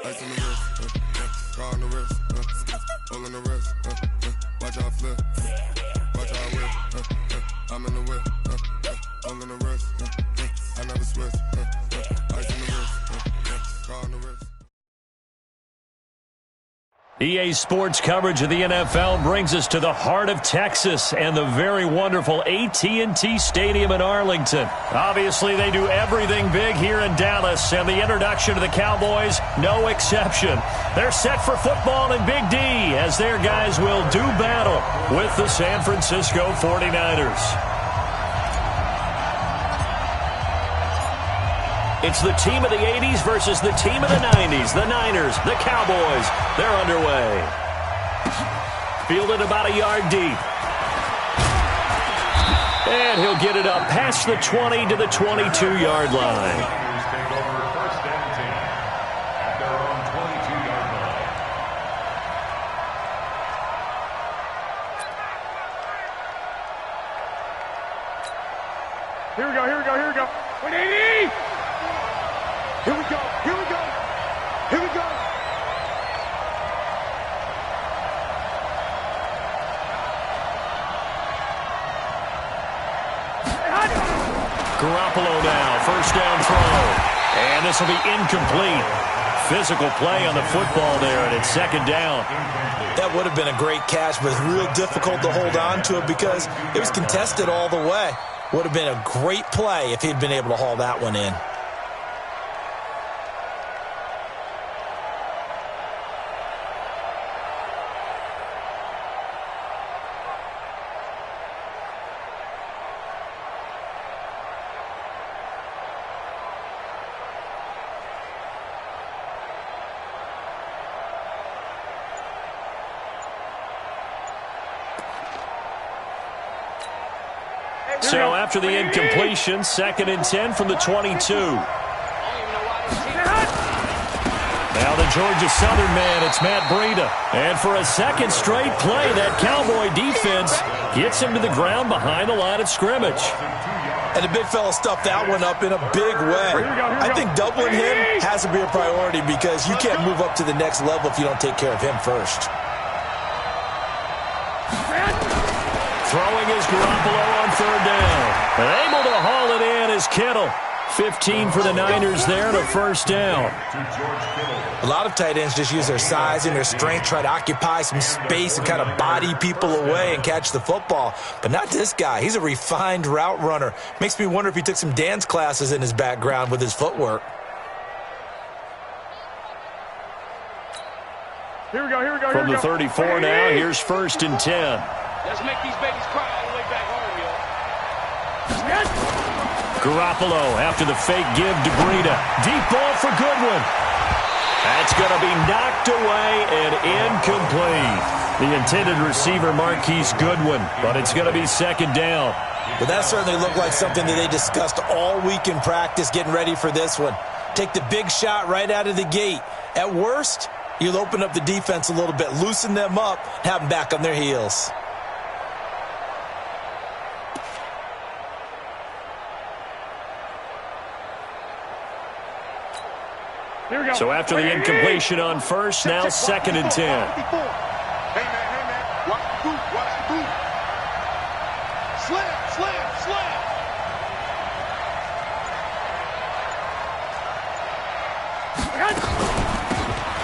Ice on the wrist, car on the wrist, all on the wrist, watch out flip, watch out whip, I'm in the whip, all on the wrist, I never switch, ice on the wrist, car on the wrist. EA Sports coverage of the NFL brings us to the heart of Texas and the very wonderful AT&T Stadium in Arlington. Obviously, they do everything big here in Dallas, and the introduction to the Cowboys, no exception. They're set for football in Big D as their guys will do battle with the San Francisco 49ers. It's the team of the 80s versus the team of the 90s. The Niners, the Cowboys, they're underway. Fielded about a yard deep. And he'll get it up past the 20 to the 22-yard line. Here we go, here we go, here we go. 180! Here we go, here we go, here we go. Garoppolo now, first down throw. And this will be incomplete. Physical play on the football there, and it's second down. That would have been a great catch, but it's real difficult to hold on to it because it was contested all the way. Would have been a great play if he'd been able to haul that one in. So after the incompletion, 2nd and 10 from the 22. Now the Georgia Southern man, it's Matt Breida. And for a second straight play, that Cowboy defense gets him to the ground behind the line of scrimmage. And the big fella stuffed that one up in a big way. I think doubling him has to be a priority because you can't move up to the next level if you don't take care of him first. Throwing is Garoppolo on third down. And able to haul it in is Kittle. 15 for the Niners there and a first down. A lot of tight ends just use their size and their strength, try to occupy some space and kind of body people away and catch the football. But not this guy. He's a refined route runner. Makes me wonder if he took some dance classes in his background with his footwork. Here we go, here we go, here From we the go. 34 now, here's 1st and 10. Let's make these babies cry all the way back home, yo. Garoppolo after the fake give to Breida. Deep ball for Goodwin. That's going to be knocked away and incomplete. The intended receiver, Marquise Goodwin, but it's going to be second down. But that certainly looked like something that they discussed all week in practice getting ready for this one. Take the big shot right out of the gate. At worst, you'll open up the defense a little bit, loosen them up, have them back on their heels. So after the incompletion on first, now 2nd and 10. Hey, man, watch the boot, watch the boot. Slam, slam, slam.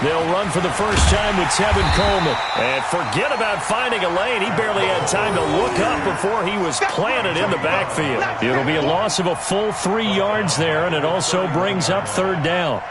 They'll run for the first time with Tevin Coleman. And forget about finding a lane. He barely had time to look up before he was planted in the backfield. It'll be a loss of a full 3 yards there, and it also brings up third down.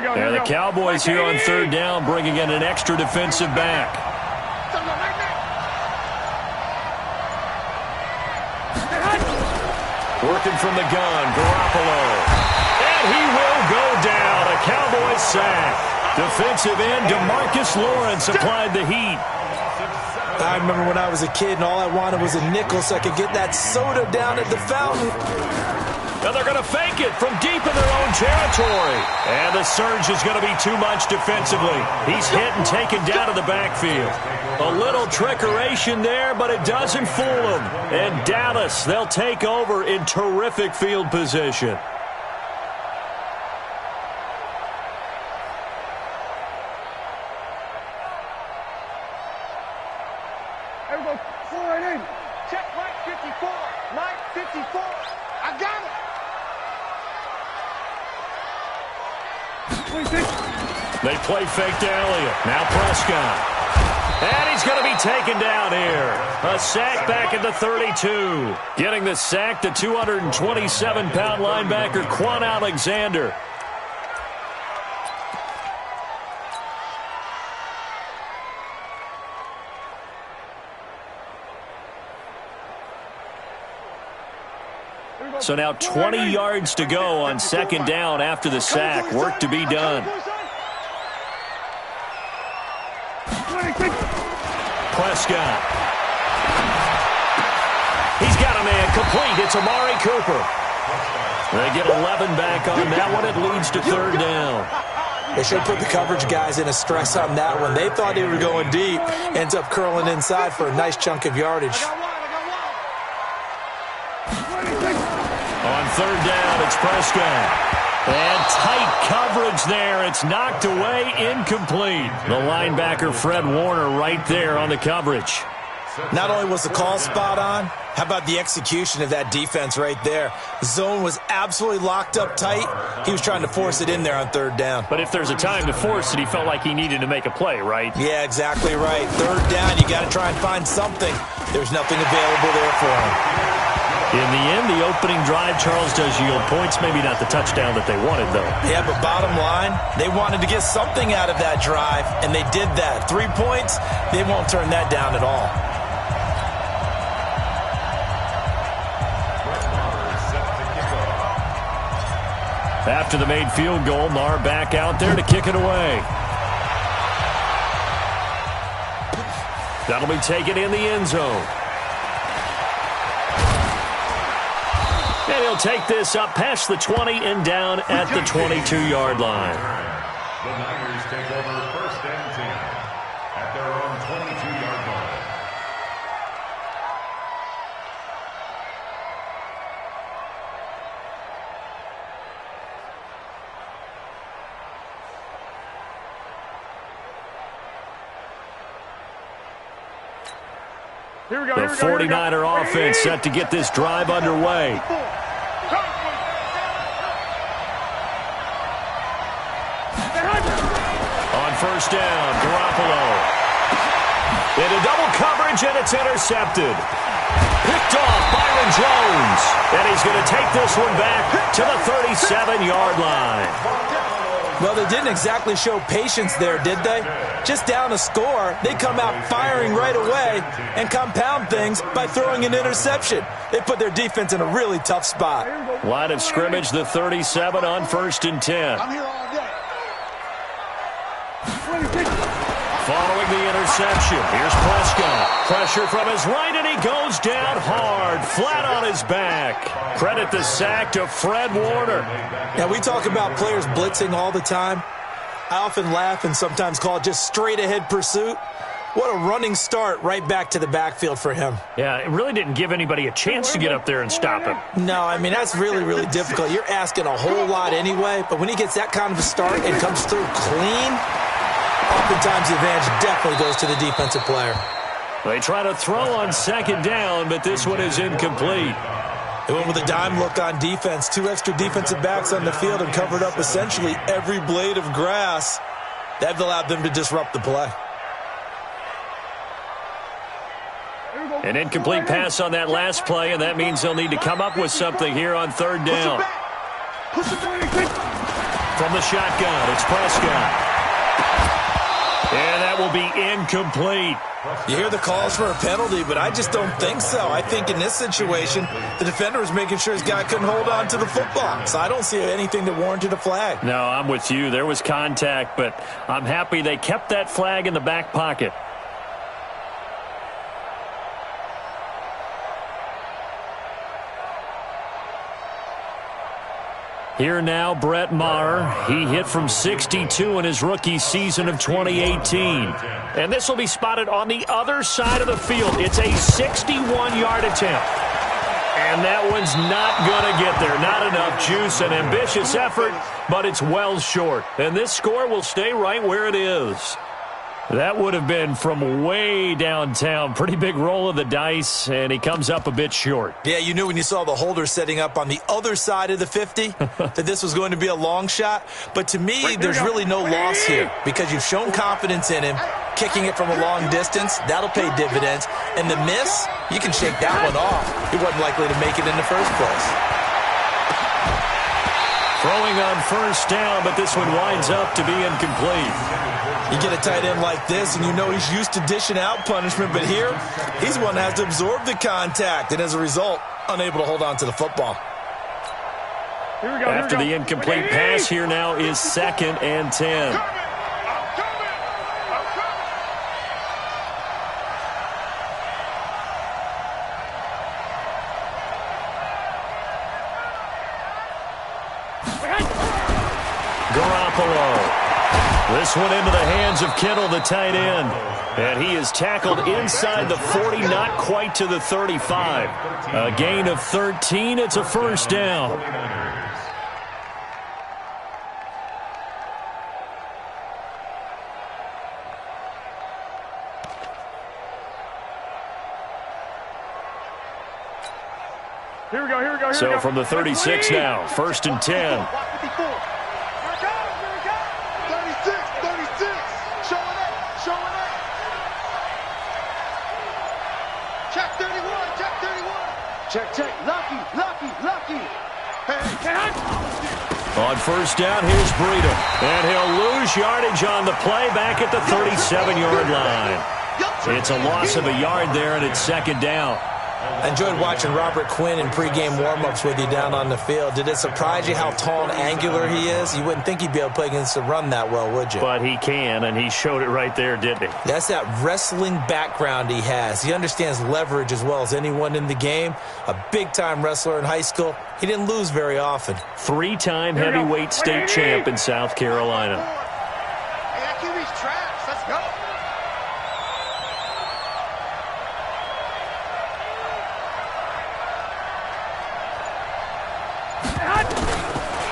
And the Cowboys here on third down bringing in an extra defensive back. Working from the gun, Garoppolo. And he will go down. A Cowboys sack. Defensive end DeMarcus Lawrence applied the heat. I remember when I was a kid and all I wanted was a nickel so I could get that soda down at the fountain. And they're going to fake it from deep in their own territory. And the surge is going to be too much defensively. He's hit and taken down to the backfield. A little trickeration there, but it doesn't fool him. And Dallas, they'll take over in terrific field position. There we go. 4-8. Check Mike 54. Mike 54. I got it. 26. They play fake to Elliott. Now Prescott. And he's going to be taken down here. A sack back at the 32. Getting the sack, the 227-pound linebacker, Quan Alexander. So now 20 yards to go on second down after the sack. Work to be done. Prescott. He's got a man complete. It's Amari Cooper. They get 11 back on that one. It leads to third down. They should put the coverage guys in a stress on that one. They thought they were going deep. Ends up curling inside for a nice chunk of yardage. On third down, it's Prescott. And tight coverage there. It's knocked away, incomplete. The linebacker, Fred Warner, right there on the coverage. Not only was the call spot on, how about the execution of that defense right there? Zone was absolutely locked up tight. He was trying to force it in there on third down. But if there's a time to force it, he felt like he needed to make a play, right? Yeah, exactly right. Third down, you got to try and find something. There's nothing available there for him. In the end, the opening drive, Charles, does yield points. Maybe not the touchdown that they wanted, though. Yeah, but bottom line, they wanted to get something out of that drive, and they did that. 3 points, they won't turn that down at all. After the made field goal, Marr back out there to kick it away. That'll be taken in the end zone. And he'll take this up past the 20 and down at the 22-yard line. The Niners take over first and 10 at their own 22-yard line. Here we go. The 49er offense set to get this drive underway. On first down, Garoppolo. Into double coverage, and it's intercepted. Picked off Byron Jones. And he's going to take this one back to the 37-yard line. Well, they didn't exactly show patience there, did they? Just down a score, they come out firing right away and compound things by throwing an interception. They put their defense in a really tough spot. Line of scrimmage, the 37 on first and 10. I'm here all day. Following the interception, here's Prescott. Pressure from his right, and he goes down hard, flat on his back. Credit the sack to Fred Warner. Now, we talk about players blitzing all the time. I often laugh and sometimes call it just straight-ahead pursuit. What a running start right back to the backfield for him. Yeah, it really didn't give anybody a chance to get up there and stop him. No, I mean, that's really, really difficult. You're asking a whole lot anyway, but when he gets that kind of a start and comes through clean, oftentimes the advantage definitely goes to the defensive player. They try to throw on second down, but this one is incomplete. They went with a dime look on defense. 2 extra defensive backs on the field and covered up essentially every blade of grass. That allowed them to disrupt the play. An incomplete pass on that last play, and that means they'll need to come up with something here on third down. From the shotgun, it's Prescott. And that will be incomplete. You hear the calls for a penalty, but I just don't think so. I think in this situation, the defender was making sure his guy couldn't hold on to the football. So I don't see anything that warranted a flag. No, I'm with you. There was contact, but I'm happy they kept that flag in the back pocket. Here now, Brett Maher. He hit from 62 in his rookie season of 2018. And this will be spotted on the other side of the field. It's a 61-yard attempt. And that one's not going to get there. Not enough juice, an ambitious effort, but it's well short. And this score will stay right where it is. That would have been from way downtown. Pretty big roll of the dice, and he comes up a bit short. Yeah, you knew when you saw the holder setting up on the other side of the 50 that this was going to be a long shot. But to me, there's really no loss here because you've shown confidence in him. Kicking it from a long distance, that'll pay dividends. And the miss, you can shake that one off. He wasn't likely to make it in the first place. Throwing on first down, but this one winds up to be incomplete. You get a tight end like this, and you know he's used to dishing out punishment, but here, he's one that has to absorb the contact, and as a result, unable to hold on to the football. After the incomplete pass, here now is 2nd and 10. This one into the hands of Kittle, the tight end. And he is tackled inside the 40, not quite to the 35. A gain of 13. It's a first down. Here we go. So from the 36 now, 1st and 10. Check. Lucky. On first down, here's Breida. And he'll lose yardage on the play back at the 37-yard line. It's a loss of a yard there, and it's 2nd down. I enjoyed watching Robert Quinn in pregame warm-ups with you down on the field. Did it surprise you how tall and angular he is? You wouldn't think he'd be able to play against the run that well, would you? But he can, and he showed it right there, didn't he? That's that wrestling background he has. He understands leverage as well as anyone in the game. A big-time wrestler in high school. He didn't lose very often. 3-time heavyweight state champ in South Carolina. Hey, that QB's trash. Let's go.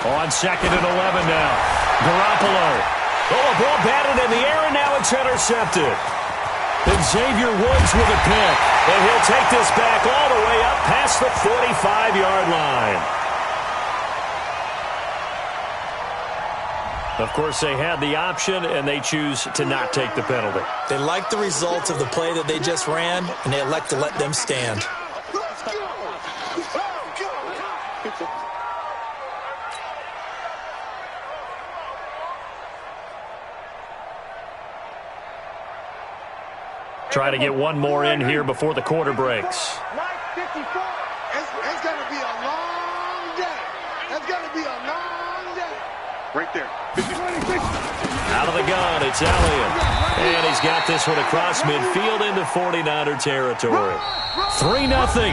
On 2nd and 11 now. Garoppolo. Oh, a ball batted in the air, and now it's intercepted. And Xavier Woods with a pick. And he'll take this back all the way up past the 45-yard line. Of course, they had the option, and they choose to not take the penalty. They like the results of the play that they just ran, and they elect to let them stand. Try to get one more in here before the quarter breaks. It's going to be a long day. It's going to be a long day. Right there. Out of the gun, it's Elliott. And he's got this one across midfield into 49er territory. 3-0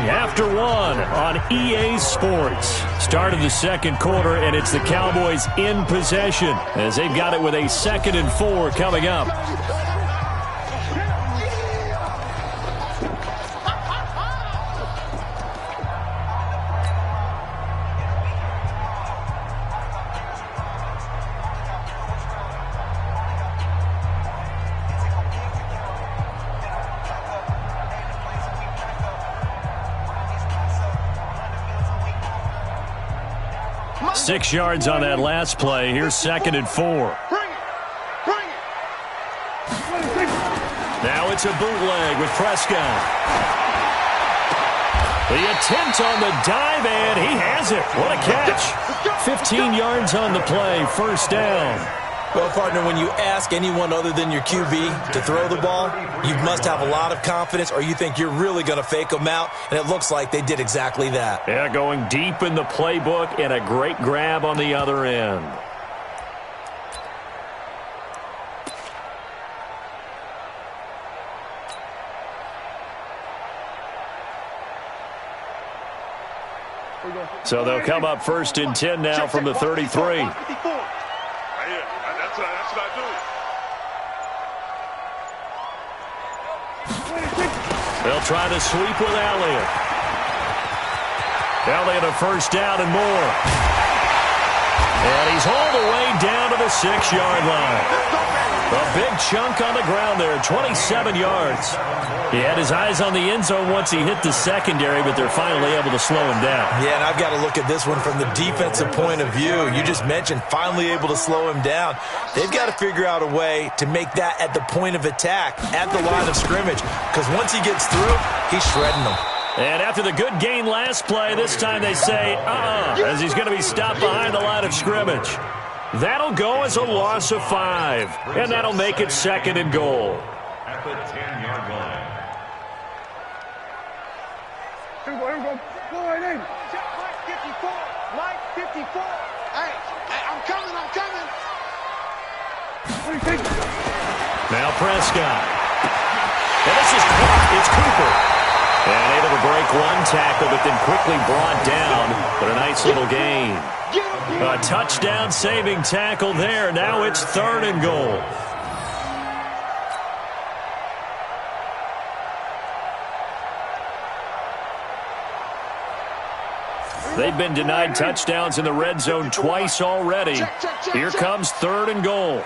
after 1 on EA Sports. Start of the second quarter, and it's the Cowboys in possession as they've got it with a 2nd and 4 coming up. Six yards on that last play. Here's 2nd and 4. Bring it. Now it's a bootleg with Prescott. The attempt on the dive, and he has it. What a catch. 15 yards on the play. First down. Well, partner, when you ask anyone other than your QB to throw the ball, you must have a lot of confidence or you think you're really going to fake them out, and it looks like they did exactly that. Yeah, going deep in the playbook and a great grab on the other end. So they'll come up 1st and 10 now from the 33. That's what I do. They'll try to sweep with Elliott. Elliott a first down and more. And he's hauled away down to the 6-yard line. A big chunk on the ground there, 27 yards. He had his eyes on the end zone once he hit the secondary, but they're finally able to slow him down. Yeah, and I've got to look at this one from the defensive point of view. You just mentioned finally able to slow him down. They've got to figure out a way to make that at the point of attack, at the line of scrimmage, because once he gets through, he's shredding them. And after the good gain last play, this time they say, as he's going to be stopped behind the line of scrimmage. That'll go as a loss of 5, and that'll make it 2nd and goal. At the 10-yard line. Here we go. Go right in. Check Mike 54. Mike 54. Hey, I'm coming. What do you think? Now Prescott. And this is caught. It's Cooper. And able to break one tackle, but then quickly brought down. But a nice little gain. A touchdown-saving tackle there. Now it's 3rd and goal. They've been denied touchdowns in the red zone twice already. Here comes 3rd and goal.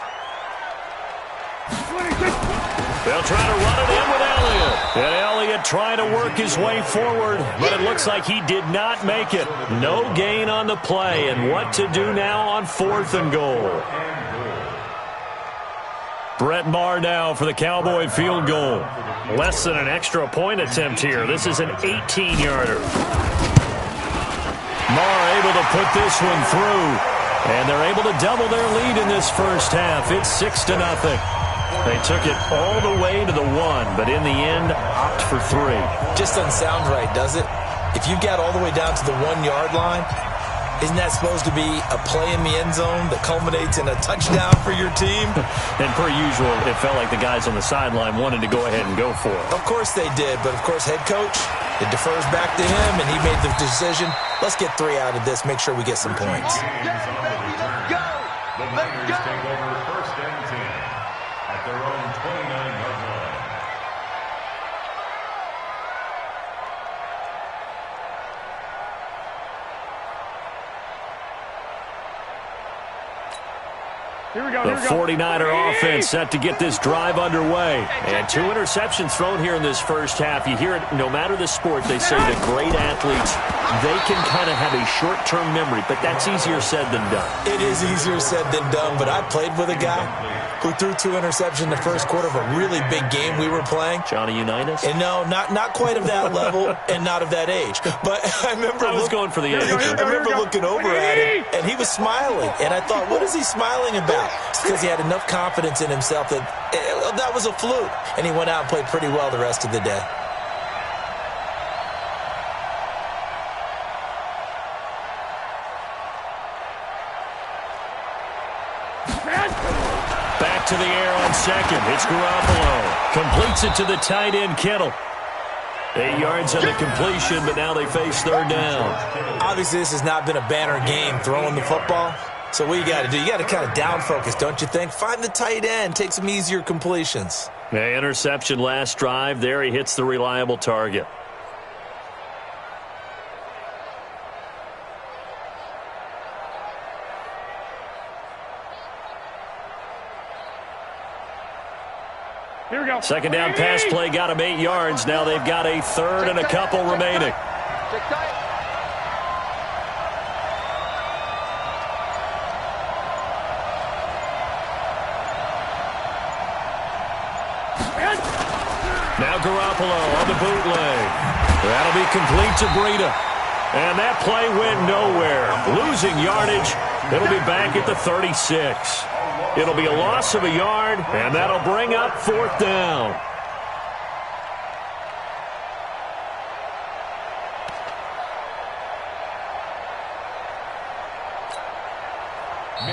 They'll try to run it in with Elliott. And Elliott trying to work his way forward, but it looks like he did not make it. No gain on the play, and what to do now on 4th and goal. Brett Maher now for the Cowboy field goal. Less than an extra point attempt here. This is an 18-yarder. Maher able to put this one through, and they're able to double their lead in this first half. It's 6-0. They took it all the way to the 1, but in the end, opt for 3. Just doesn't sound right, does it? If you've got all the way down to the 1-yard line, isn't that supposed to be a play in the end zone that culminates in a touchdown for your team? And per usual, it felt like the guys on the sideline wanted to go ahead and go for it. Of course they did, but of course head coach, it defers back to him, and he made the decision. Let's get 3 out of this, make sure we get some points. The Niners take over 1st and 10 at their own 29-yard line. Here we go. The 49er offense set to get this drive underway. And 2 interceptions thrown here in this first half. You hear it, no matter the sport, they say that great athletes, they can kind of have a short-term memory, but that's easier said than done. It is easier said than done, but I played with a guy who threw 2 interceptions in the first quarter of a really big game we were playing. Johnny Unitas? And no, not quite of that level and not of that age. But I remember going for the age. I remember looking over at him, and he was smiling. And I thought, what is he smiling about? It's because he had enough confidence in himself that that was a fluke. And he went out and played pretty well the rest of the day. Back to the air on second. It's Garoppolo. Completes it to the tight end, Kittle. 8 yards on the completion, but now they face 3rd down. Obviously, this has not been a banner game throwing the football. So what you got to do, you got to kind of down focus, don't you think? Find the tight end, take some easier completions. Yeah, interception last drive. There he hits the reliable target. Here we go. Second down pass play got him 8 yards. Now they've got a 3rd and a couple remaining. Now Garoppolo on the bootleg. That'll be complete to Breida. And that play went nowhere. Losing yardage. It'll be back at the 36. It'll be a loss of a yard, and that'll bring up 4th down.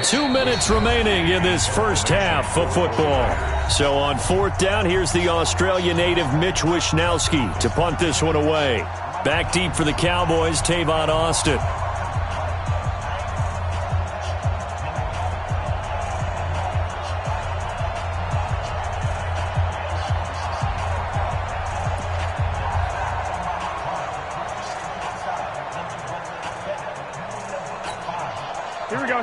Two minutes remaining in this first half of football. So on 4th down, here's the Australia native Mitch Wishnowsky to punt this one away. Back deep for the Cowboys, Tavon Austin. Here we go.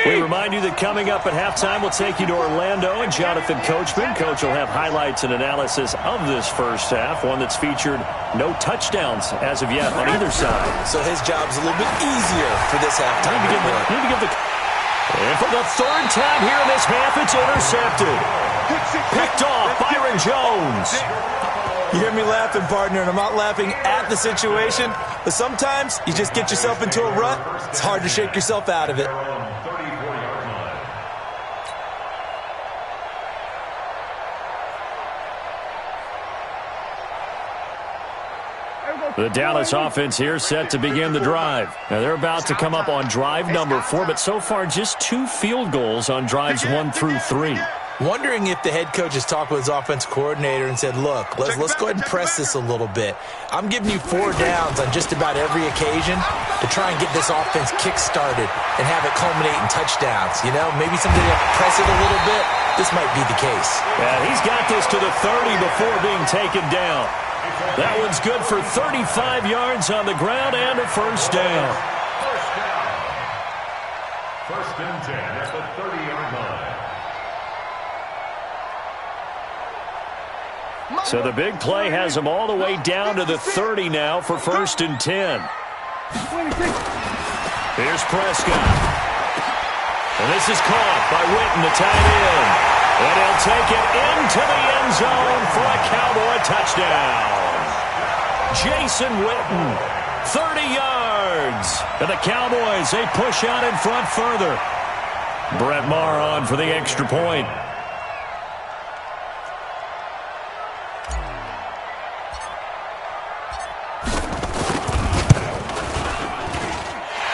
We remind you that coming up at halftime, we'll take you to Orlando and Jonathan Coachman. Coach will have highlights and analysis of this first half, one that's featured no touchdowns as of yet on either side. So his job's a little bit easier for this halftime. And for the third time here in this half, it's intercepted. Picked off, Byron Jones. You hear me laughing, partner, and I'm not laughing at the situation, but sometimes you just get yourself into a rut. It's hard to shake yourself out of it. The Dallas offense here set to begin the drive. Now they're about to come up on drive number 4, but so far just 2 field goals on drives 1 through 3. Wondering if the head coach has talked with his offensive coordinator and said, look, let's go ahead and press this a little bit. I'm giving you 4 downs on just about every occasion to try and get this offense kick-started and have it culminate in touchdowns. You know, maybe something to press it a little bit. This might be the case. Yeah, he's got this to the 30 before being taken down. That one's good for 35 yards on the ground and a first down. First and 10 at the 30-yard line. So the big play has them all the way down to the 30 now for first and 10. Here's Prescott. And this is caught by Witten, the tight end. And he'll take it into the end zone for a Cowboy touchdown. Jason Witten, 30 yards. And the Cowboys, they push out in front further. Brett Maher on for the extra point.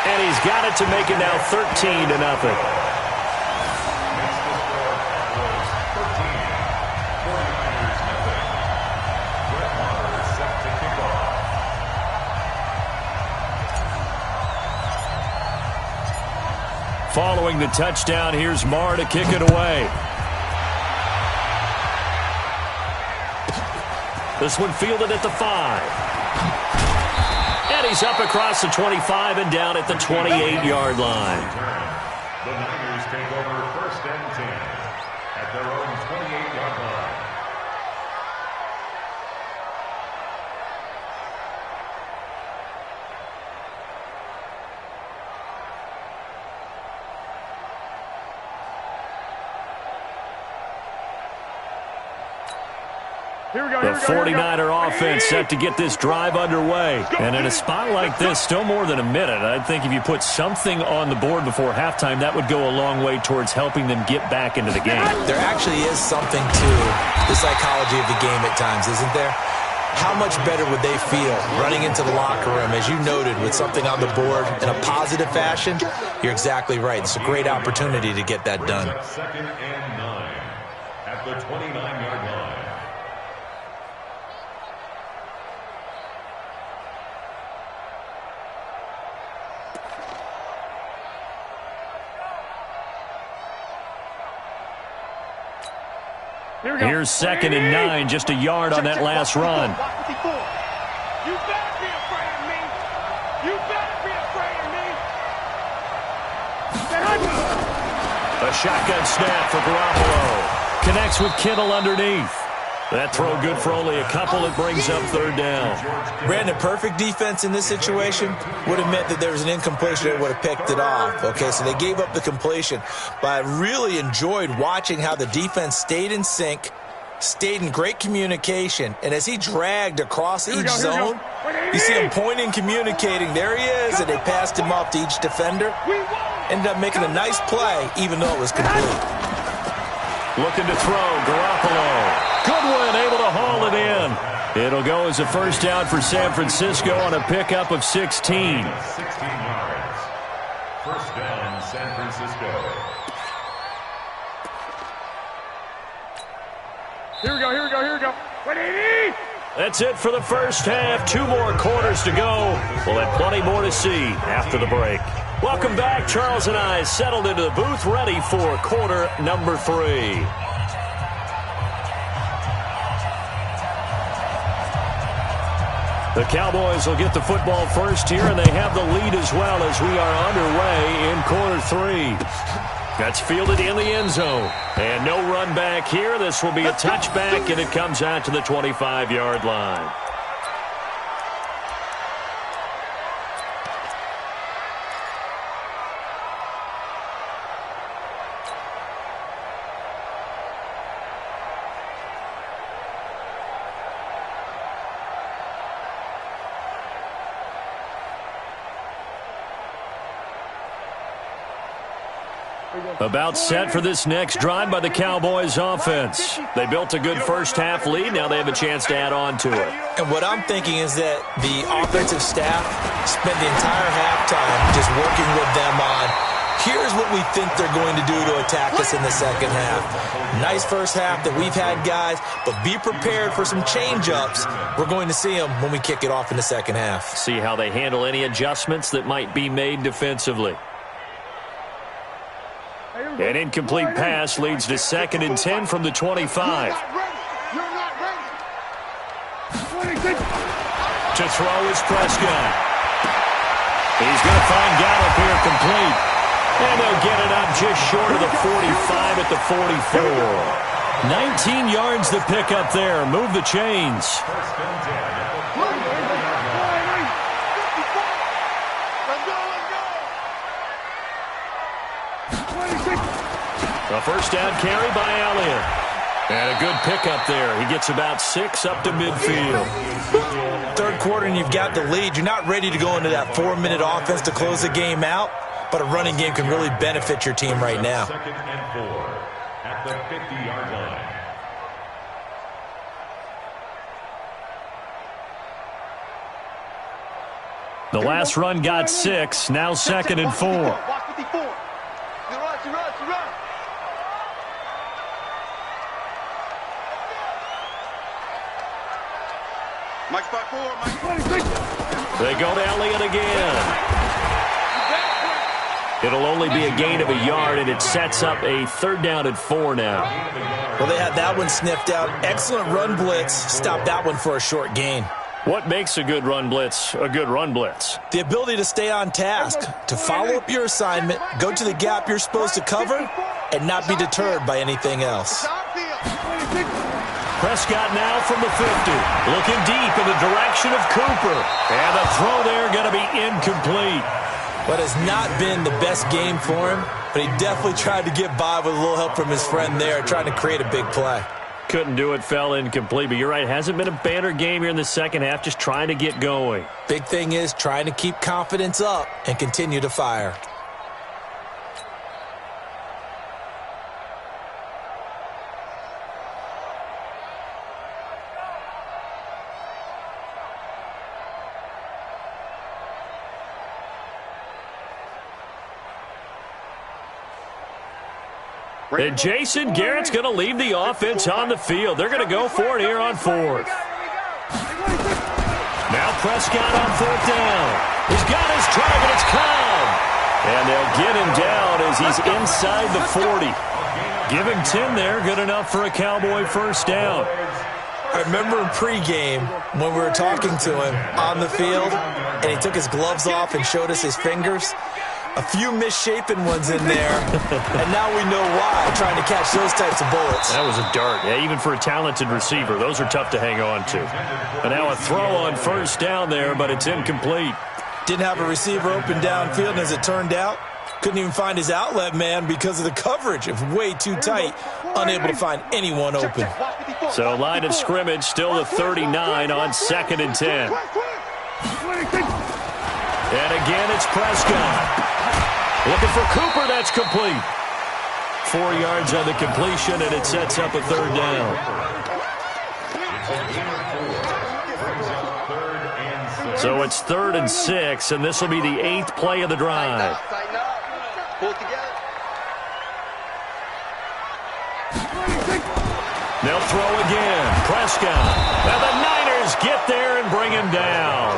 And he's got it to make it now 13-0. Following the touchdown, here's Maher to kick it away. This one fielded at the 5. And he's up across the 25 and down at the 28-yard line. The Niners take over first and 10 at their own 28-yard line. The 49er offense set to get this drive underway. And in a spot like this, still more than a minute, I think if you put something on the board before halftime, that would go a long way towards helping them get back into the game. There actually is something to the psychology of the game at times, isn't there? How much better would they feel running into the locker room, as you noted, with something on the board in a positive fashion? You're exactly right. It's a great opportunity to get that done. Second and 9 at the 29-yard line. Here's second and 9, just a yard on that last run. You better be afraid of me. You better be afraid of me. A shotgun snap for Garoppolo. Connects with Kittle underneath. That throw good for only a couple. It brings up third down. Brandon, perfect defense in this situation would have meant that there was an incompletion that would have picked it off. Okay, so they gave up the completion. But I really enjoyed watching how the defense stayed in sync, stayed in great communication, and as he dragged across each zone, you see him pointing, communicating. There he is, and they passed him off to each defender. Ended up making a nice play, even though it was complete. Looking to throw, Garoppolo. Goodwin able to haul it in. It'll go as a first down for San Francisco on a pickup of 16. 16 yards. First down, San Francisco. Here we go. 180. That's it for the first half. 2 more quarters to go. We'll have plenty more to see after the break. Welcome back. Charles and I settled into the booth, ready for quarter number 3. The Cowboys will get the football first here, and they have the lead as well as we are underway in quarter 3. That's fielded in the end zone. And no run back here. This will be a touchback, and it comes out to the 25-yard line. About set for this next drive by the Cowboys offense. They built a good first half lead. Now they have a chance to add on to it. And what I'm thinking is that the offensive staff spent the entire halftime just working with them on, here's what we think they're going to do to attack us in the second half. Nice first half that we've had, guys, but be prepared for some change-ups. We're going to see them when we kick it off in the second half. See how they handle any adjustments that might be made defensively. An incomplete pass leads to 2nd and 10 from the 25. You're not ready. To throw is Prescott. He's going to find Gallup here complete. And they'll get it up just short of the 45 at the 44. 19 yards to pick up there. Move the chains. A first down carry by Elliott. And a good pickup there. He gets about 6 up to midfield. Third quarter and you've got the lead. You're not ready to go into that 4-minute offense to close the game out, but a running game can really benefit your team right now. 2nd and 4 at the 50-yard line. The last run got 6. Now 2nd and 4. They go to Elliott again. It'll only be a gain of a yard, and it sets up a 3rd down and 4 now. Well, they had that one sniffed out. Excellent run blitz. Stop that one for a short gain. What makes a good run blitz a good run blitz? The ability to stay on task, to follow up your assignment, go to the gap you're supposed to cover, and not be deterred by anything else. Prescott now from the 50, looking deep in the direction of Cooper. And the throw there going to be incomplete. What has not been the best game for him, but he definitely tried to get by with a little help from his friend there, trying to create a big play. Couldn't do it, fell incomplete. But you're right, hasn't been a banner game here in the second half, just trying to get going. Big thing is trying to keep confidence up and continue to fire. And Jason Garrett's going to leave the offense on the field. They're going to go for it here on 4th. Now Prescott on 4th down. He's got his target. It's Cobb. And they'll get him down as he's inside the 40. Give him 10 there. Good enough for a Cowboy first down. I remember in pregame when we were talking to him on the field, and he took his gloves off and showed us his fingers. A few misshapen ones in there, and now we know why, trying to catch those types of bullets. That was a dart. Yeah, even for a talented receiver, those are tough to hang on to. And now a throw on first down there, but it's incomplete. Didn't have a receiver open downfield, and as it turned out, couldn't even find his outlet man because of the coverage. It was way too tight, unable to find anyone open. So line of scrimmage still the 39 on 2nd and 10. And again, it's Prescott. Looking for Cooper, that's complete. 4 yards on the completion, and it sets up a 3rd down. So it's 3rd and 6, and this will be the 8th play of the drive. They'll throw again. Prescott. And the Niners get there and bring him down.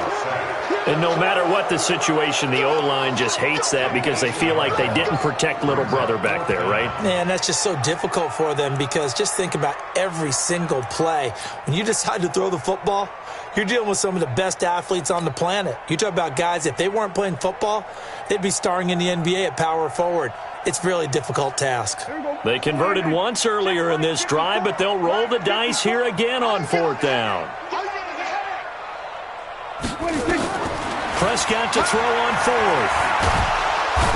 And no matter what the situation, the O-line just hates that because they feel like they didn't protect little brother back there, right? Man, that's just so difficult for them because just think about every single play. When you decide to throw the football, you're dealing with some of the best athletes on the planet. You talk about guys, if they weren't playing football, they'd be starring in the NBA at power forward. It's really a difficult task. They converted once earlier in this drive, but they'll roll the dice here again on 4th down. Prescott to throw on 4th.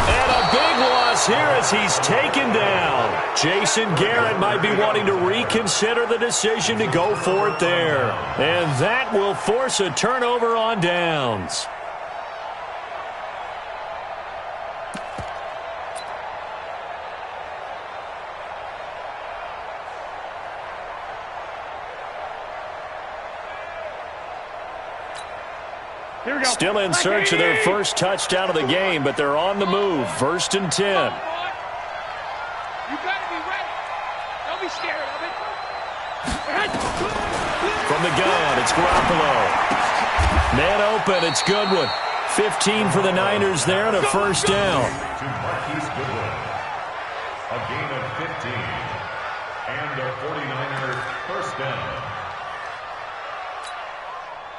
And a big loss here as he's taken down. Jason Garrett might be wanting to reconsider the decision to go for it there. And that will force a turnover on downs. Still in search of their first touchdown of the game, but they're on the move. 1st and 10. You better be ready. Don't be scared of it. From the gun, it's Garoppolo. Man open, it's Goodwin. 15 for the Niners there and a 1st down. To Marquise Goodwin. A gain of 15. And a 49er 1st down.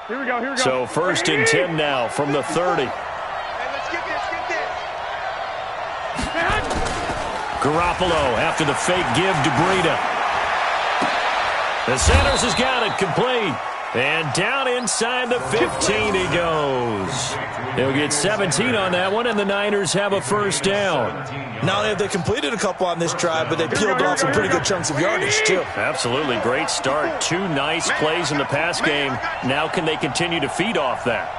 Here we go, here we go. So 1st and 10 now from the 30. Hey, let's get this, Garoppolo after the fake give to Breida. The Sanders has got it complete. And down inside the 15 he goes. He'll get 17 on that one, and the Niners have a 1st down. Not only have they completed a couple on this drive, but they peeled off some pretty good chunks of yardage, too. Absolutely. Great start. 2 nice plays in the pass game. Now can they continue to feed off that?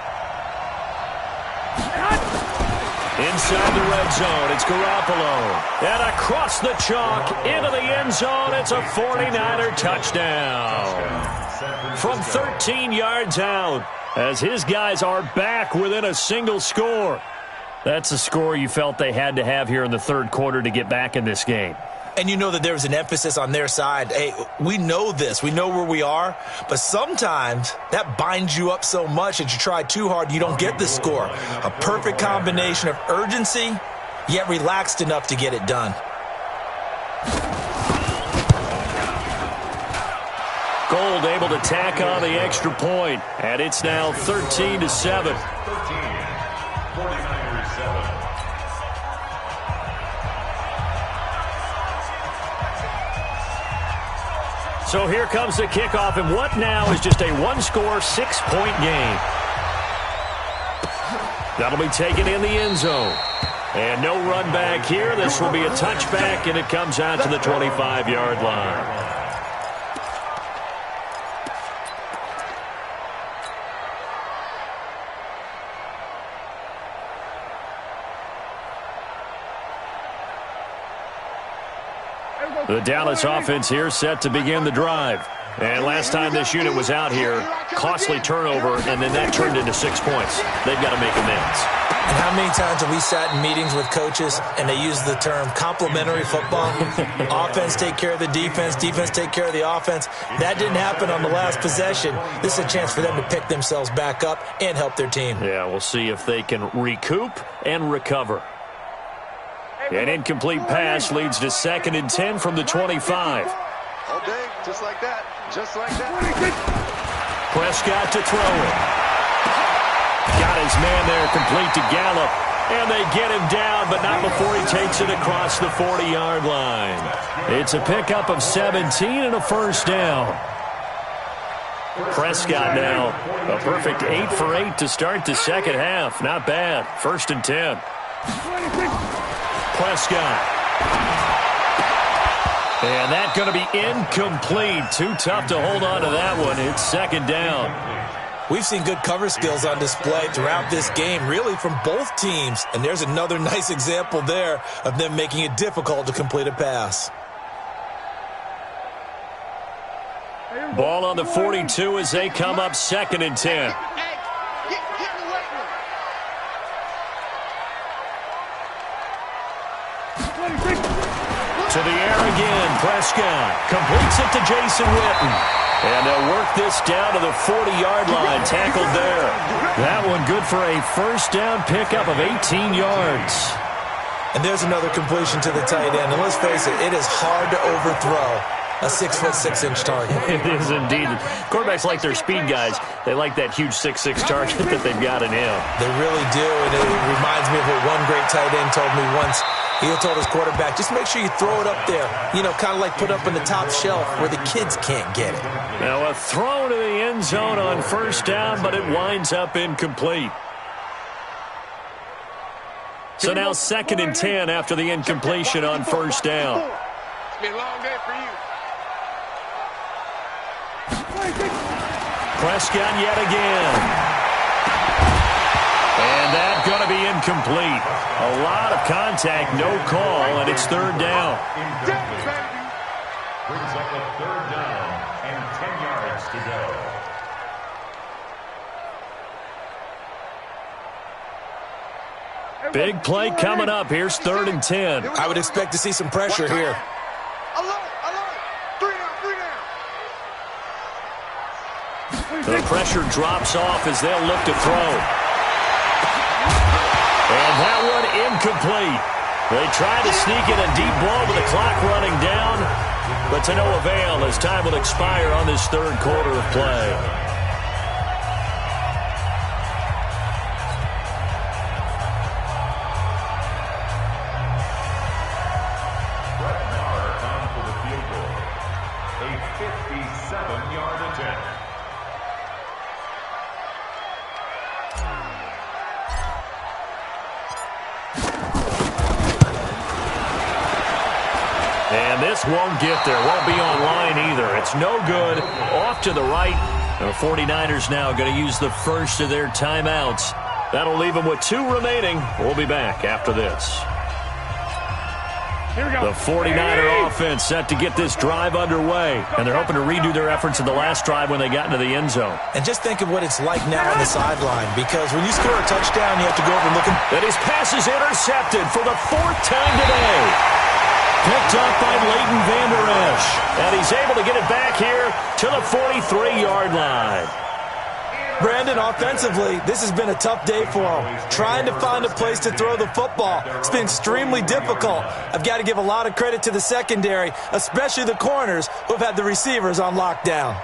Inside the red zone, it's Garoppolo. And across the chalk, into the end zone, it's a 49er touchdown. From 13 yards out, as his guys are back within a single score. That's a score you felt they had to have here in the 3rd quarter to get back in this game. And you know that there's an emphasis on their side. Hey, we know this. We know where we are. But sometimes that binds you up so much that you try too hard, you don't get the score. A perfect combination of urgency, yet relaxed enough to get it done. Gold able to tack on the extra point. And it's now 13-7. 49ers 7. So here comes the kickoff, and what now is just a 1-score, 6-point game. That'll be taken in the end zone. And no run back here. This will be a touchback, and it comes out to the 25-yard line. The Dallas offense here set to begin the drive. And last time this unit was out here, costly turnover, and then that turned into 6 points. They've got to make amends. And how many times have we sat in meetings with coaches and they use the term complementary football? Offense take care of the defense, defense take care of the offense. That didn't happen on the last possession. This is a chance for them to pick themselves back up and help their team. Yeah, we'll see if they can recoup and recover. An incomplete pass leads to 2nd and 10 from the 25. All day, just like that. Just like that. Prescott to throw it. Got his man there complete to Gallup. And they get him down, but not before he takes it across the 40-yard line. It's a pickup of 17 and a 1st down. Prescott now, a perfect 8 for 8 to start the second half. Not bad. 1st and 10. Prescott. And that's going to be incomplete. Too tough to hold on to that one. It's 2nd down. We've seen good cover skills on display throughout this game, really from both teams. And there's another nice example there of them making it difficult to complete a pass. Ball on the 42 as they come up 2nd and 10. To the air again, Prescott completes it to Jason Witten. And they'll work this down to the 40-yard line, tackled there. That one good for a first down pickup of 18 yards. And there's another completion to the tight end. And let's face it, it is hard to overthrow a 6'6" target. It is indeed. Quarterbacks like their speed guys. They like that huge 6'6" target that they've got in him. They really do, and it reminds me of what one great tight end told me once. He told his quarterback, just make sure you throw it up there, kind of like put up on the top shelf where the kids can't get it. Now a throw to the end zone on first down, but it winds up incomplete. So now 2nd and 10 after the incompletion on first down. It's been a long day for you. Prescott yet again. And that's going to be incomplete. A lot of contact, no call, and it's 3rd down. Brings up a 3rd down and 10 yards to go. Big play coming up. Here's 3rd and 10. I would expect to see some pressure here. The pressure drops off as they'll look to throw. And that one incomplete. They try to sneak in a deep ball with the clock running down, but to no avail as time will expire on this 3rd quarter of play. On for the field goal. A 57-yard attempt. And this won't get there. Won't be online either. It's no good. Off to the right. The 49ers now going to use the first of their timeouts. That'll leave them with 2 remaining. We'll be back after this. The 49er offense set to get this drive underway. And they're hoping to redo their efforts in the last drive when they got into the end zone. And just think of what it's like now on the sideline, because when you score a touchdown, you have to go over and look. And his pass is intercepted for the 4th time today. Picked up by Leighton Vander Esch. And he's able to get it back here to the 43-yard line. Brandon, offensively, this has been a tough day for him. Trying to find a place to throw the football. It's been extremely difficult. I've got to give a lot of credit to the secondary, especially the corners who've had the receivers on lockdown.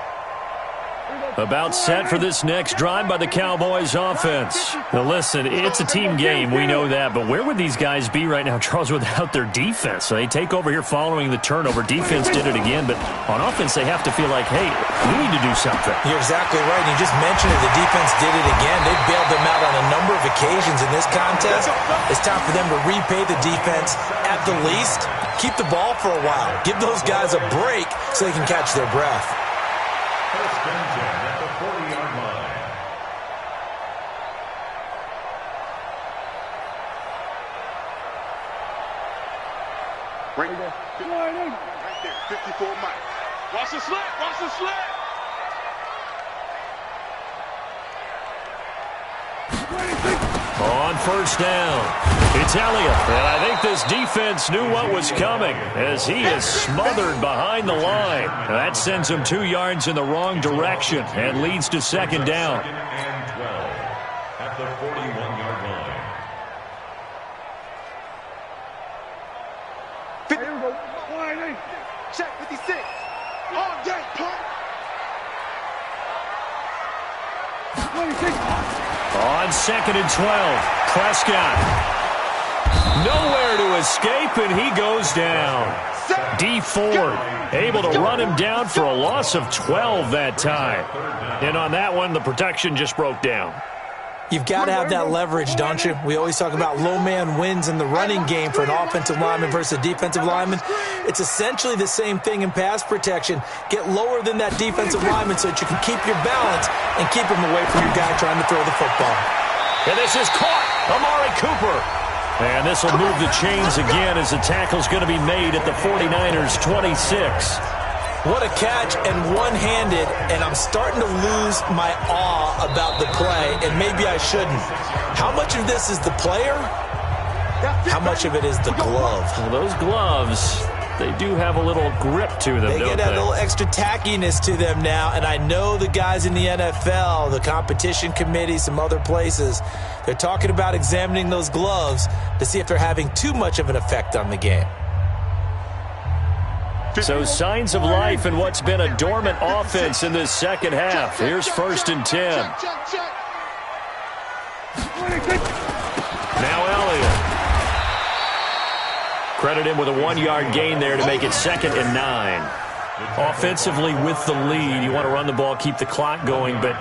About set for this next drive by the Cowboys offense. Now listen, it's a team game, we know that, but where would these guys be right now, Charles, without their defense? So they take over here following the turnover. Defense did it again, but on offense they have to feel like, hey, we need to do something. You're exactly right. You just mentioned it. The defense did it again. They bailed them out on a number of occasions in this contest. It's time for them to repay the defense at the least. Keep the ball for a while. Give those guys a break so they can catch their breath. First and 10 at the 40-yard line. Right there, 54 Mike. Watch the slant, watch the slant. On first down, it's Elliott. And I think this defense knew what was coming as he is smothered behind the line. That sends him 2 yards in the wrong direction and leads to 2nd down. 2nd and 12 at the 41-yard line. Check 56. All day, punk. On 2nd and 12, Prescott. Nowhere to escape, and he goes down. D Ford able to run him down for a loss of 12 that time. And on that one, the protection just broke down. You've got to have that leverage, don't you? We always talk about low man wins in the running game for an offensive lineman versus a defensive lineman. It's essentially the same thing in pass protection. Get lower than that defensive lineman so that you can keep your balance and keep him away from your guy trying to throw the football. And this is caught. Amari Cooper. And this will move the chains again as the tackle's going to be made at the 49ers' 26. What a catch, and one-handed, and I'm starting to lose my awe about the play, and maybe I shouldn't. How much of this is the player? How much of it is the glove? Well, those gloves, they do have a little grip to them, They don't get that little extra tackiness to them now, and I know the guys in the NFL, the competition committee, some other places, they're talking about examining those gloves to see if they're having too much of an effect on the game. So signs of life in what's been a dormant offense in this second half. Here's 1st and 10. Now Elliott. Credit him with a 1-yard gain there to make it 2nd and 9. Offensively with the lead, you want to run the ball, keep the clock going, but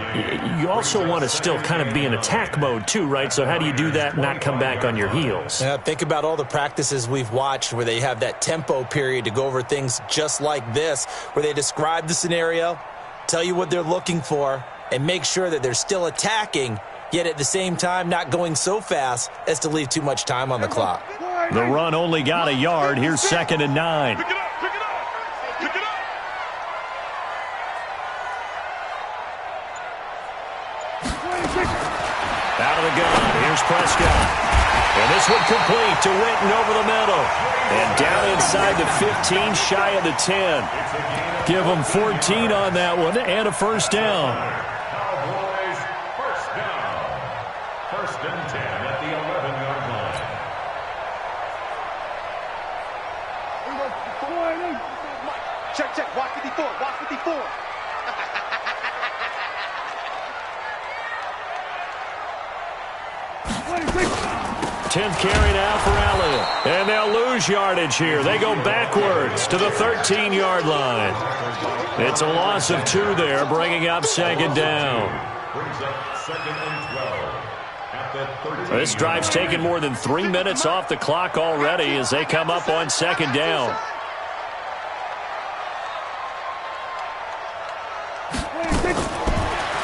you also want to still kind of be in attack mode too, right? So how do you do that and not come back on your heels? Yeah, think about all the practices we've watched where they have that tempo period to go over things just like this, where they describe the scenario, tell you what they're looking for, and make sure that they're still attacking, yet at the same time not going so fast as to leave too much time on the clock. The run only got a yard. Here's 2nd and 9. Pick it up, pick it up, pick it up. Out of the gun. Here's Prescott. And this one complete to Witten over the middle. And down inside the 15, shy of the 10. Give them 14 on that one and a 1st down. Cowboys, 1st down. 1st and 10 at the 11-yard line. Check, watch 54, watch 54. 10th carry now for Elliott. And they'll lose yardage here. They go backwards to the 13-yard line. It's a loss of 2 there, bringing up 2nd down. Brings up 2nd and 12 at the 13. This drive's taken more than 3 minutes off the clock already as they come up on 2nd down.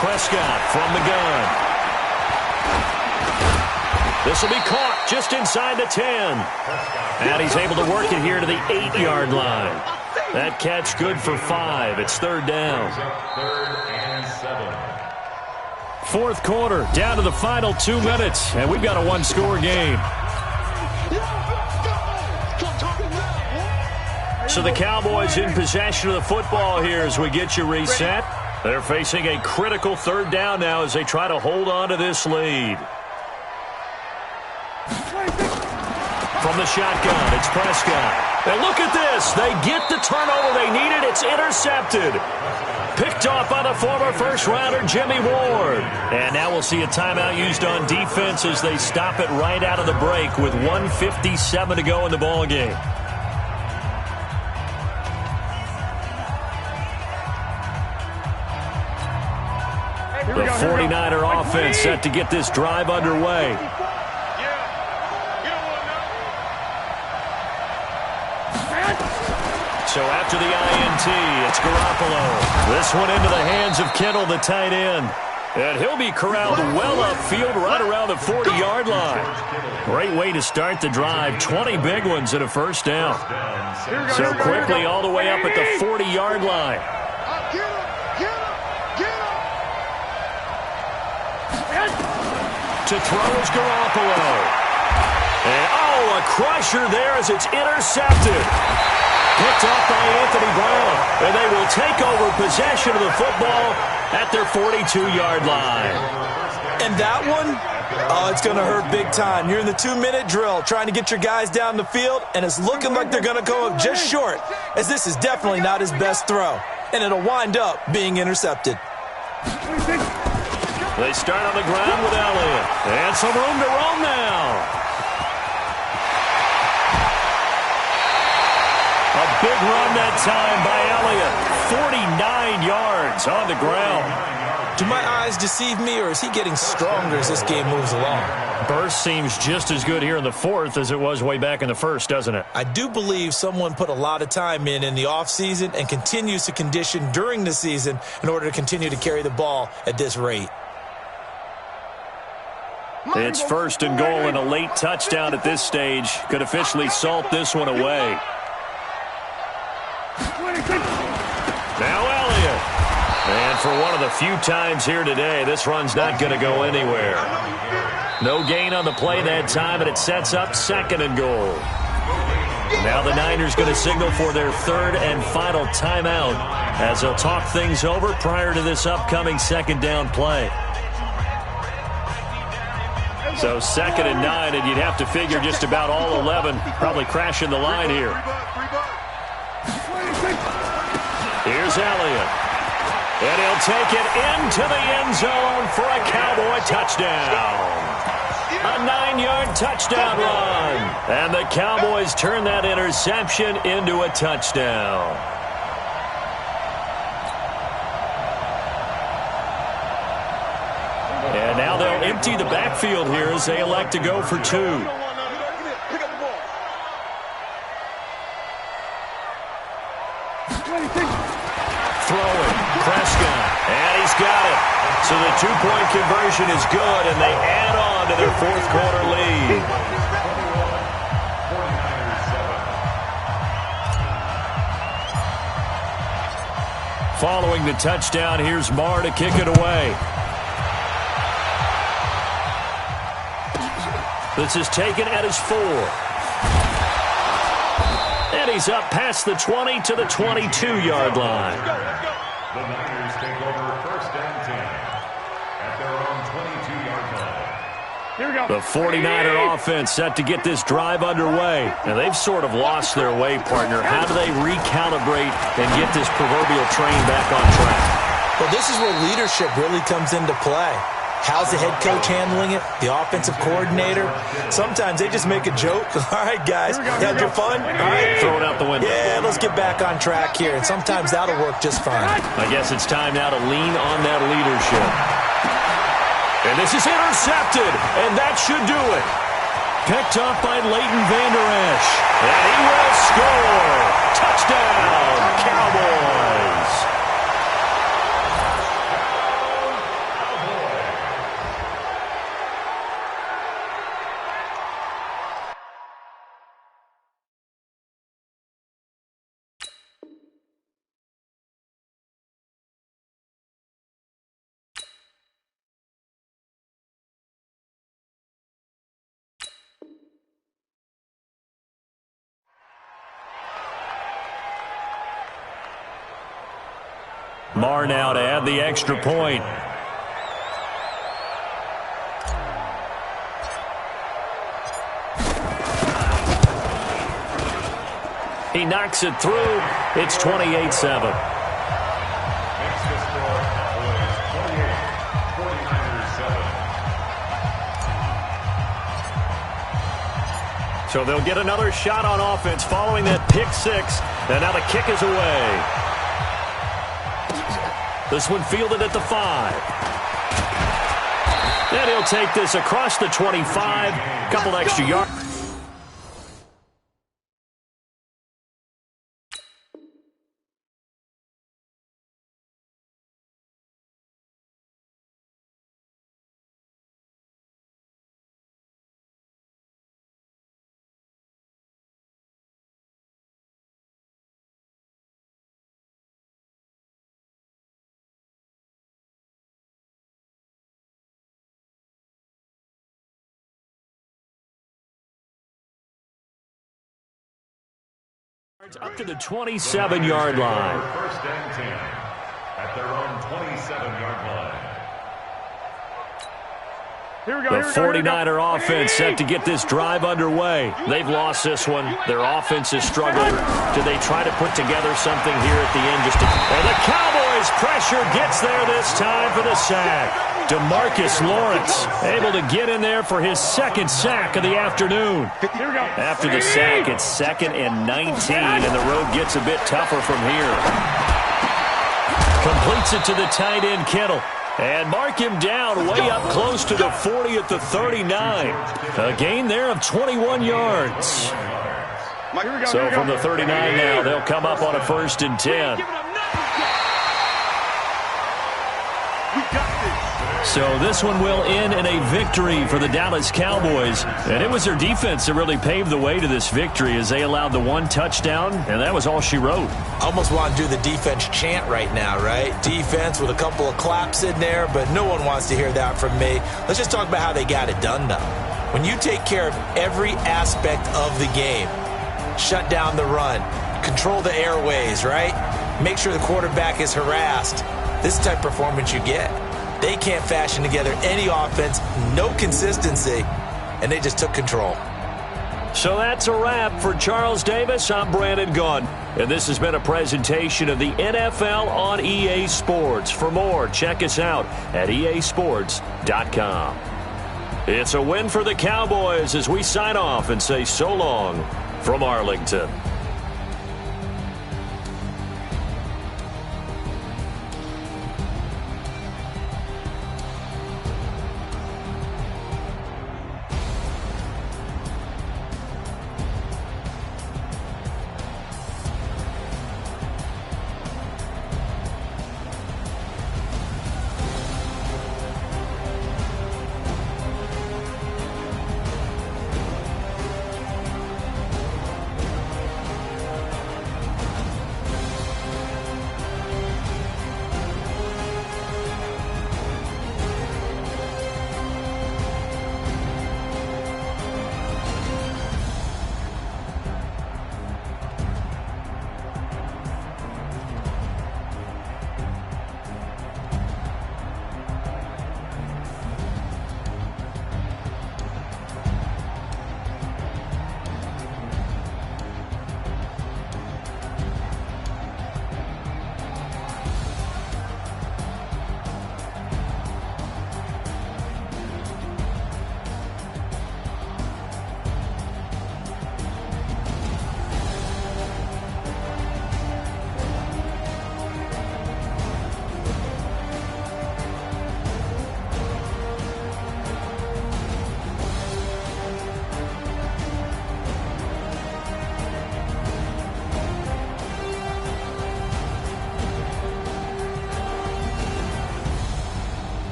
Prescott from the gun. This will be caught just inside the 10. And he's able to work it here to the 8-yard line. That catch good for 5. It's 3rd down. 3rd and 7. 4th quarter, down to the final 2 minutes. And we've got a 1-score game. So the Cowboys in possession of the football here as we get you reset. They're facing a critical 3rd down now as they try to hold on to this lead. From the shotgun, it's Prescott. And look at this. They get the turnover they needed. It's intercepted. Picked off by the former first-rounder, Jimmy Ward. And now we'll see a timeout used on defense as they stop it right out of the break with 1:57 to go in the ballgame. The 49er offense set to get this drive underway. So after the INT, it's Garoppolo. This one into the hands of Kittle, the tight end. And he'll be corralled well upfield right around the 40-yard line. Great way to start the drive. 20 big ones and a 1st down. So quickly all the way up at the 40-yard line. To throw is Garoppolo. And, a crusher there as it's intercepted. Picked off by Anthony Brown. And they will take over possession of the football at their 42-yard line. And that one, it's going to hurt big time. You're in the 2-minute drill trying to get your guys down the field, and it's looking like they're going to go up just short, as this is definitely not his best throw. And it'll wind up being intercepted. They start on the ground with Elliott. And some room to roam now. A big run that time by Elliott. 49 yards on the ground. Do my eyes deceive me, or is he getting stronger as this game moves along? Burst seems just as good here in the 4th as it was way back in the 1st, doesn't it? I do believe someone put a lot of time in the offseason and continues to condition during the season in order to continue to carry the ball at this rate. It's 1st and goal, and a late touchdown at this stage could officially salt this one away. Now Elliott. And for one of the few times here today, this run's not going to go anywhere. No gain on the play that time, and it sets up 2nd and goal. Now the Niners going to signal for their third and final timeout as they'll talk things over prior to this upcoming second down play. So 2nd and 9, and you'd have to figure just about all 11 probably crashing the line here. Here's Elliott. And he'll take it into the end zone for a Cowboy touchdown. A 9-yard touchdown run. And the Cowboys turn that interception into a touchdown. And now they'll empty the backfield here as they elect to go for 2. Throwing, Prescott, and he's got it. So the two-point conversion is good, and they add on to their fourth quarter lead. Following the touchdown, here's Marr to kick it away. This is taken at his 4. And he's up past the 20 to the 22-yard line. The Niners take over 1st and 10 at their own 22-yard line. Here we go. The 49er offense set to get this drive underway. And they've sort of lost their way, partner. How do they recalibrate and get this proverbial train back on track? Well, this is where leadership really comes into play. How's the head coach handling it? The offensive coordinator? Sometimes they just make a joke. All right, guys, you had your fun? All right. Throw it out the window. Yeah, let's get back on track here. And sometimes that'll work just fine. I guess it's time now to lean on that leadership. And this is intercepted, and that should do it. Picked up by Leighton Vander Esch. And he will score. Touchdown, Cowboys. Marr now to add the extra point. He knocks it through. It's 28-7. Makes the score Cowboys 28, 49ers 7. So they'll get another shot on offense following that pick 6. And now the kick is away. This one fielded at the 5. Then he'll take this across the 25. Couple extra yards. Up to the 27-yard line. 1st and 10 at their own 27-yard line. Here we go. The 49er offense set to get this drive underway. They've lost this one. Their offense is struggling. Do they try to put together something here at the end? And the Cowboys' pressure gets there this time for the sack. DeMarcus Lawrence able to get in there for his 2nd sack of the afternoon. After the sack, it's 2nd and 19, and the road gets a bit tougher from here. Completes it to the tight end, Kittle. And mark him down way up close to the 40 at the 39. A gain there of 21 yards. So from the 39 now, they'll come up on a 1st and 10. So this one will end in a victory for the Dallas Cowboys. And it was their defense that really paved the way to this victory as they allowed the 1 touchdown, and that was all she wrote. Almost want to do the defense chant right now, right? Defense with a couple of claps in there, but no one wants to hear that from me. Let's just talk about how they got it done, though. When you take care of every aspect of the game, shut down the run, control the airways, right? Make sure the quarterback is harassed. This type of performance you get. They can't fashion together any offense, no consistency, and they just took control. So that's a wrap for Charles Davis. I'm Brandon Gaudin, and this has been a presentation of the NFL on EA Sports. For more, check us out at easports.com. It's a win for the Cowboys as we sign off and say so long from Arlington.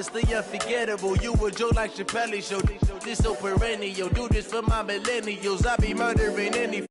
It's the unforgettable. You a joke like Chappelle Show. This so perennial. Do this for my millennials. I be murdering any